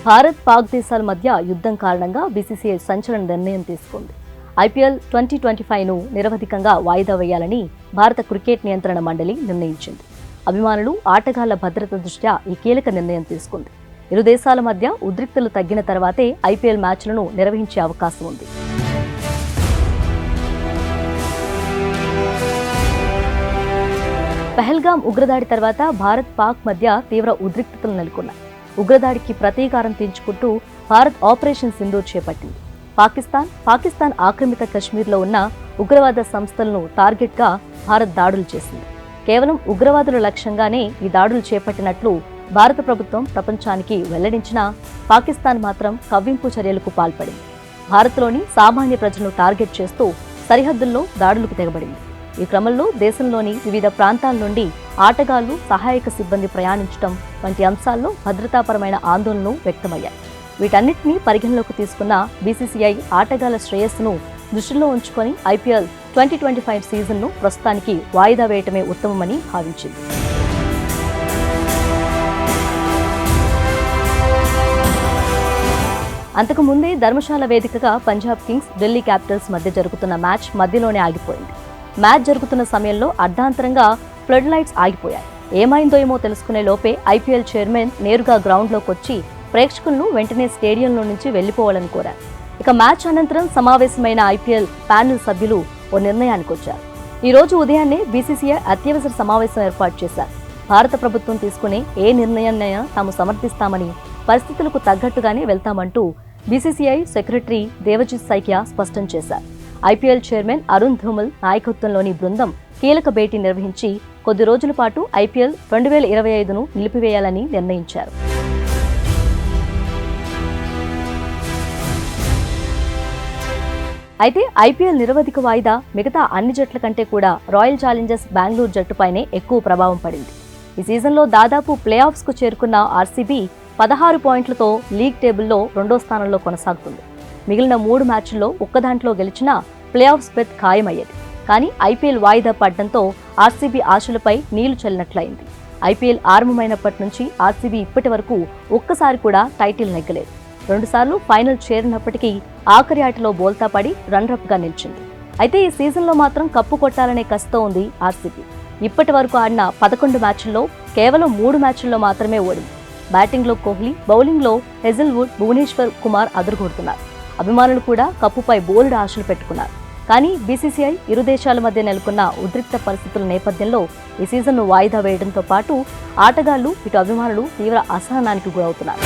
భారత్ పాక్ దేశాల మధ్య యుద్ధం కారణంగా బీసీసీఐ సంచలన నిర్ణయం తీసుకుంది. ఐపీఎల్ 2025ను నిరవధికంగా వాయిదా వేయాలని భారత క్రికెట్ నియంత్రణ మండలి నిర్ణయించింది. అభిమానులు, ఆటగాళ్ల భద్రత దృష్ట్యా ఈ కీలక నిర్ణయం తీసుకుంది. ఇరు దేశాల మధ్య ఉద్రిక్తలు తగ్గిన తర్వాతే ఐపీఎల్ మ్యాచ్లను నిర్వహించే అవకాశం ఉంది. పహల్గామ్ ఉగ్రదాడి తర్వాత భారత్, పాక్ మధ్య తీవ్ర ఉద్రిక్తతలు నెలకొన్నాయి. ఉగ్రదాడికి ప్రతీకారం తీర్చుకుంటూ భారత్ ఆపరేషన్ సింధూర్ చేపట్టింది. పాకిస్తాన్ ఆక్రమిత కశ్మీర్లో ఉన్న ఉగ్రవాద సంస్థలను టార్గెట్గా భారత్ దాడులు చేసింది. కేవలం ఉగ్రవాదుల లక్ష్యంగానే ఈ దాడులు చేపట్టినట్లు భారత ప్రభుత్వం ప్రపంచానికి వెల్లడించినా పాకిస్తాన్ మాత్రం కవ్వింపు చర్యలకు పాల్పడింది. భారత్లోని సామాన్య ప్రజలను టార్గెట్ చేస్తూ సరిహద్దుల్లో దాడులకు తెగబడింది. ఈ క్రమంలో దేశంలోని వివిధ ప్రాంతాల నుండి ఆటగాళ్లు, సహాయక సిబ్బంది ప్రయాణించడం వంటి అంశాల్లో భద్రతాపరమైన ఆందోళనలు వ్యక్తమయ్యాయి. వీటన్నిటినీ పరిగణలోకి తీసుకున్న బీసీసీఐ ఆటగాళ్ల శ్రేయస్సును దృష్టిలో ఉంచుకొని ఐపీఎల్ 2025 సీజన్ను ప్రస్తుతానికి వాయిదా వేయటమే ఉత్తమమని భావించింది. అంతకు ముందే ధర్మశాల వేదికగా పంజాబ్ కింగ్స్, ఢిల్లీ క్యాపిటల్స్ మధ్య జరుగుతున్న మ్యాచ్ మధ్యలోనే ఆగిపోయింది. మ్యాచ్ జరుగుతున్న సమయంలో అర్ధాంతరంగా ఫ్లడ్ లైట్స్ ఆగిపోయాయి. ఏమైందో ఏమో తెలుసుకునే లోపే ఐపీఎల్ చైర్మన్ నేరుగా గ్రౌండ్లోకి వచ్చి ప్రేక్షకులను వెంటనే స్టేడియంలో నుంచి వెళ్లిపోవాలని కోరారు. ఇక మ్యాచ్ అనంతరం సమావేశమైన ఐపీఎల్ ప్యానెల్ సభ్యులు ఓ నిర్ణయానికి వచ్చారు. ఈ రోజు ఉదయాన్నే బీసీసీఐ అత్యవసర సమావేశం ఏర్పాటు చేశారు. భారత ప్రభుత్వం తీసుకునే ఏ నిర్ణయాన్నైనా తాము సమర్థిస్తామని, పరిస్థితులకు తగ్గట్టుగానే వెళ్తామంటూ బీసీసీఐ సెక్రటరీ దేవజిత్ సైకియా స్పష్టం చేశారు. ఐపీఎల్ చైర్మన్ అరుణ్ ధూమల్ నాయకత్వంలోని బృందం కీలక భేటీ నిర్వహించి కొద్ది రోజుల పాటు ఐపీఎల్ 2025ను నిలిపివేయాలని నిర్ణయించారు. అయితే ఐపీఎల్ నిరవధిక వాయిదా మిగతా అన్ని జట్ల కంటే కూడా రాయల్ ఛాలెంజర్స్ బెంగళూరు జట్టుపైనే ఎక్కువ ప్రభావం పడింది. ఈ సీజన్లో దాదాపు ప్లే ఆఫ్స్కు చేరుకున్న ఆర్సీబీ 16 పాయింట్లతో లీగ్ టేబుల్లో 2వ స్థానంలో కొనసాగుతుంది. మిగిలిన 3 మ్యాచ్ల్లో ఒక్కదాంట్లో గెలిచినా ప్లే ఆఫ్స్ బెత్ ఖాయమయ్యేది. కానీ ఐపీఎల్ వాయిదా పడడంతో ఆర్సీబీ ఆశలపై నీళ్లు చల్లినట్లయింది. ఐపీఎల్ ఆరంభమైనప్పటి నుంచి ఆర్సీబీ ఇప్పటి వరకు ఒక్కసారి కూడా టైటిల్ నెగ్గలేదు. 2 సార్లు ఫైనల్ చేరినప్పటికీ ఆఖరి ఆటలో బోల్తా పడి రన్నరప్గా నిలిచింది. అయితే ఈ సీజన్లో మాత్రం కప్పు కొట్టాలనే కసితో ఉంది ఆర్సీబీ. ఇప్పటి వరకు ఆడిన 11 మ్యాచ్ల్లో కేవలం 3 మ్యాచ్ల్లో మాత్రమే ఓడింది. బ్యాటింగ్లో కోహ్లీ, బౌలింగ్లో హెజిల్వుడ్, భువనేశ్వర్ కుమార్ అదరగొడుతున్నారు. అభిమానులు కూడా కప్పుపై బోలెడు ఆశలు పెట్టుకున్నారు. కానీ బీసీసీఐ ఇరు దేశాల మధ్య నెలకొన్న ఉద్రిక్త పరిస్థితుల నేపథ్యంలో ఈ సీజన్ను వాయిదా వేయడంతో పాటు ఆటగాళ్లు, ఇటు అభిమానులు తీవ్ర అసహనానికి గురవుతున్నారు.